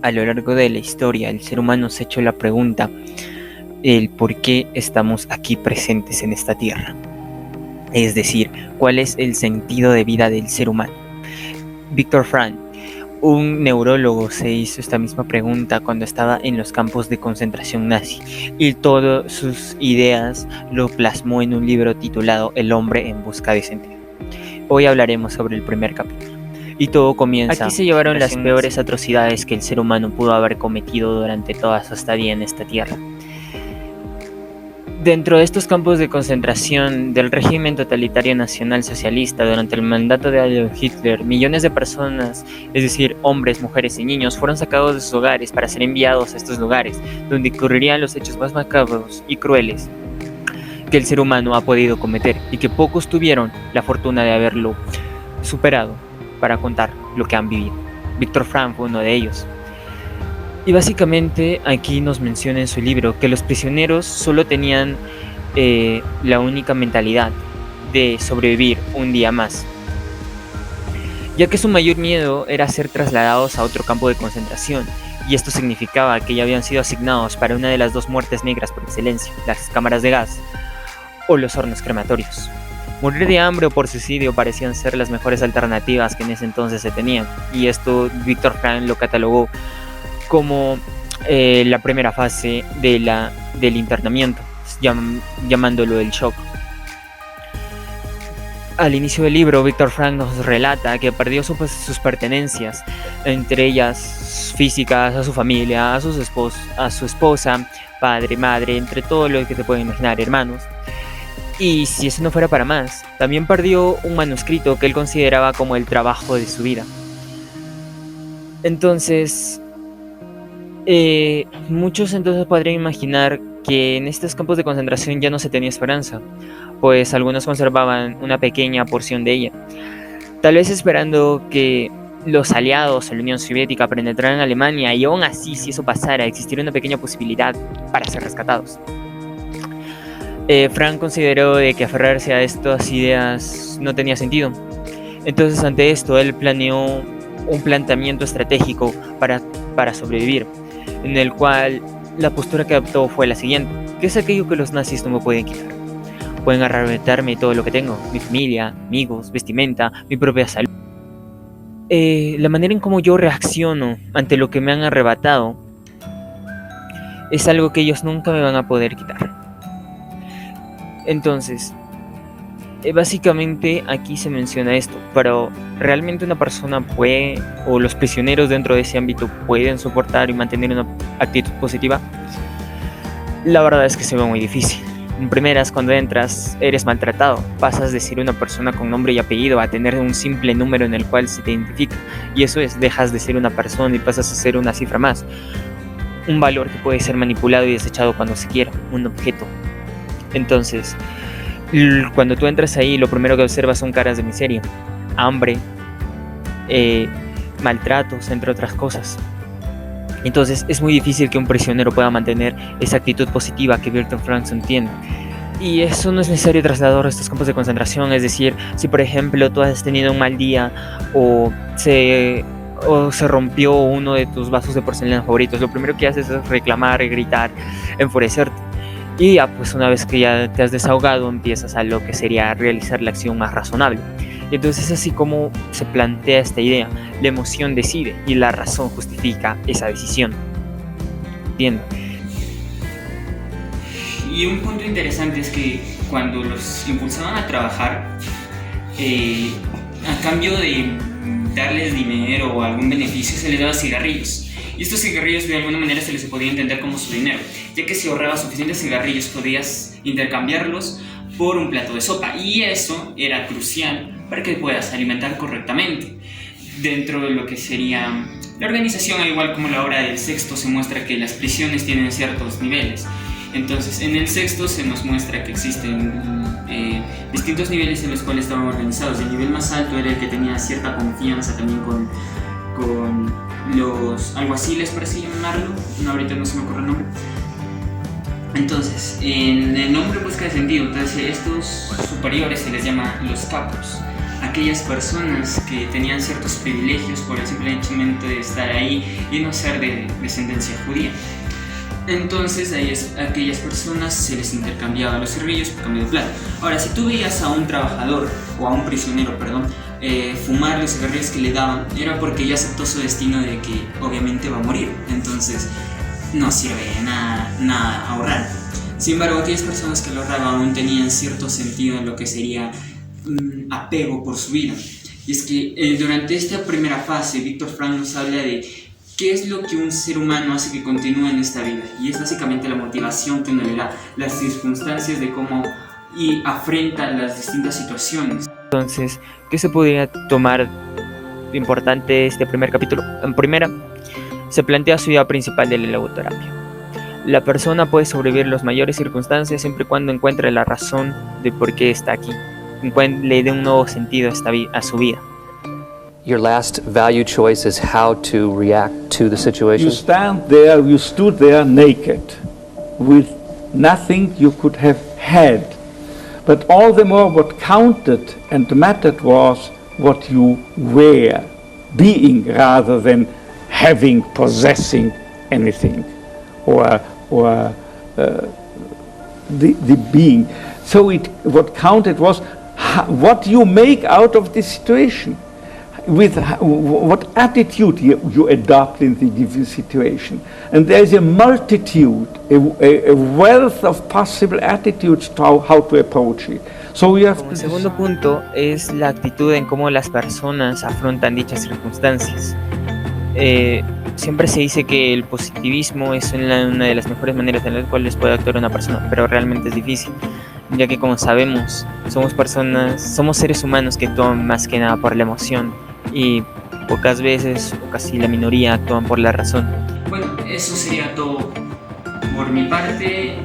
A lo largo de la historia, el ser humano se ha hecho la pregunta el por qué estamos aquí presentes en esta tierra. Es decir, ¿cuál es el sentido de vida del ser humano? Viktor Frankl, un neurólogo, se hizo esta misma pregunta cuando estaba en los campos de concentración nazi y todas sus ideas lo plasmó en un libro titulado El hombre en busca de sentido. Hoy hablaremos sobre el primer capítulo. Y todo comienza. Aquí se llevaron las peores atrocidades que el ser humano pudo haber cometido durante toda su estadía en esta tierra. Dentro de estos campos de concentración del régimen totalitario nacional socialista durante el mandato de Adolf Hitler, millones de personas, es decir, hombres, mujeres y niños, fueron sacados de sus hogares para ser enviados a estos lugares, donde ocurrirían los hechos más macabros y crueles que el ser humano ha podido cometer y que pocos tuvieron la fortuna de haberlo superado para contar lo que han vivido. Viktor Frankl fue uno de ellos. Y básicamente aquí nos menciona en su libro que los prisioneros solo tenían la única mentalidad de sobrevivir un día más, ya que su mayor miedo era ser trasladados a otro campo de concentración, y esto significaba que ya habían sido asignados para una de las dos muertes negras por excelencia, las cámaras de gas o los hornos crematorios. Morir de hambre o por suicidio parecían ser las mejores alternativas que en ese entonces se tenían, y esto Viktor Frankl lo catalogó como la primera fase del internamiento, llamándolo el shock. Al inicio del libro, Viktor Frankl nos relata que perdió sus pertenencias, entre ellas físicas, a su familia, a su esposa, padre, madre, entre todo lo que te pueden imaginar, hermanos. Y si eso no fuera para más, también perdió un manuscrito que él consideraba como el trabajo de su vida. Entonces, muchos entonces podrían imaginar que en estos campos de concentración ya no se tenía esperanza, pues algunos conservaban una pequeña porción de ella, tal vez esperando que los aliados en la Unión Soviética penetraran en Alemania, y aún así, si eso pasara, existiría una pequeña posibilidad para ser rescatados. Frankl consideró de que aferrarse a estas ideas no tenía sentido. Entonces, ante esto, él planeó un planteamiento estratégico para sobrevivir, en el cual la postura que adoptó fue la siguiente: ¿qué es aquello que los nazis no me pueden quitar? Pueden arrebatarme todo lo que tengo, mi familia, amigos, vestimenta, mi propia salud. La manera en cómo yo reacciono ante lo que me han arrebatado es algo que ellos nunca me van a poder quitar. Entonces, básicamente aquí se menciona esto, pero ¿realmente una persona puede, o los prisioneros dentro de ese ámbito pueden soportar y mantener una actitud positiva? La verdad es que se ve muy difícil. En primeras, cuando entras, eres maltratado, pasas de ser una persona con nombre y apellido a tener un simple número en el cual se te identifica, y eso es, dejas de ser una persona y pasas a ser una cifra más, un valor que puede ser manipulado y desechado cuando se quiera, un objeto. Entonces, cuando tú entras ahí, lo primero que observas son caras de miseria, hambre, maltratos, entre otras cosas. Entonces, es muy difícil que un prisionero pueda mantener esa actitud positiva que Viktor Frankl entiende. Y eso no es necesario trasladar a estos campos de concentración. Es decir, si por ejemplo tú has tenido un mal día o se rompió uno de tus vasos de porcelana favoritos, lo primero que haces es reclamar, gritar, enfurecerte. Y ya, pues una vez que ya te has desahogado, empiezas a lo que sería realizar la acción más razonable. Y entonces es así como se plantea esta idea: la emoción decide y la razón justifica esa decisión. Entiendo. Y un punto interesante es que cuando los impulsaban a trabajar, a cambio de darles dinero o algún beneficio, se les daba cigarrillos. Y estos cigarrillos de alguna manera se les podía entender como su dinero, ya que si ahorrabas suficientes cigarrillos podías intercambiarlos por un plato de sopa, y eso era crucial para que puedas alimentar correctamente. Dentro de lo que sería la organización, al igual como la obra del sexto, se muestra que las prisiones tienen ciertos niveles. Entonces, en el sexto se nos muestra que existen distintos niveles en los cuales estaban organizados. El nivel más alto era el que tenía cierta confianza también con los alguaciles, por así llamarlo. No, ahorita no se me ocurre el nombre. Entonces, en el nombre busca de sentido. Entonces, estos superiores se les llama los capos. aquellas personas que tenían ciertos privilegios por el simple hecho de estar ahí y no ser de descendencia judía. Entonces a aquellas personas se les intercambiaba los cigarrillos por cambio de plata. Ahora, si tú veías a un trabajador o a un prisionero, fumar los cigarrillos que le daban, era porque ya aceptó su destino de que obviamente va a morir. Entonces no sirve de nada ahorrar. Sin embargo, aquellas personas que lo ahorraban aún tenían cierto sentido en lo que sería apego por su vida. Y es que durante esta primera fase, Víctor Frank nos habla de qué es lo que un ser humano hace que continúe en esta vida. Y es básicamente la motivación que uno le da, las circunstancias de cómo afronta las distintas situaciones. Entonces, ¿qué se podría tomar de importante este primer capítulo? En primera, se plantea su idea principal de la logoterapia. La persona puede sobrevivir las mayores circunstancias siempre y cuando encuentre la razón de por qué está aquí, le dé un nuevo sentido a su vida. Your last value choice is how to react to the situation. You stood there naked, with nothing you could have had. But all the more what counted and mattered was what you were, being rather than possessing anything, or the being. So what counted was what you make out of this situation, with what attitude you adopt in the given situation. And there is a multitude, a wealth of possible attitudes to how to approach it. So we have Como segundo punto es la actitud en cómo las personas afrontan dichas circunstancias. Siempre se dice que el positivismo es una de las mejores maneras en las cuales puede actuar una persona, pero realmente es difícil, ya que como sabemos, somos seres humanos que actúan más que nada por la emoción y pocas veces, o casi la minoría, actúan por la razón. Bueno, eso sería todo por mi parte.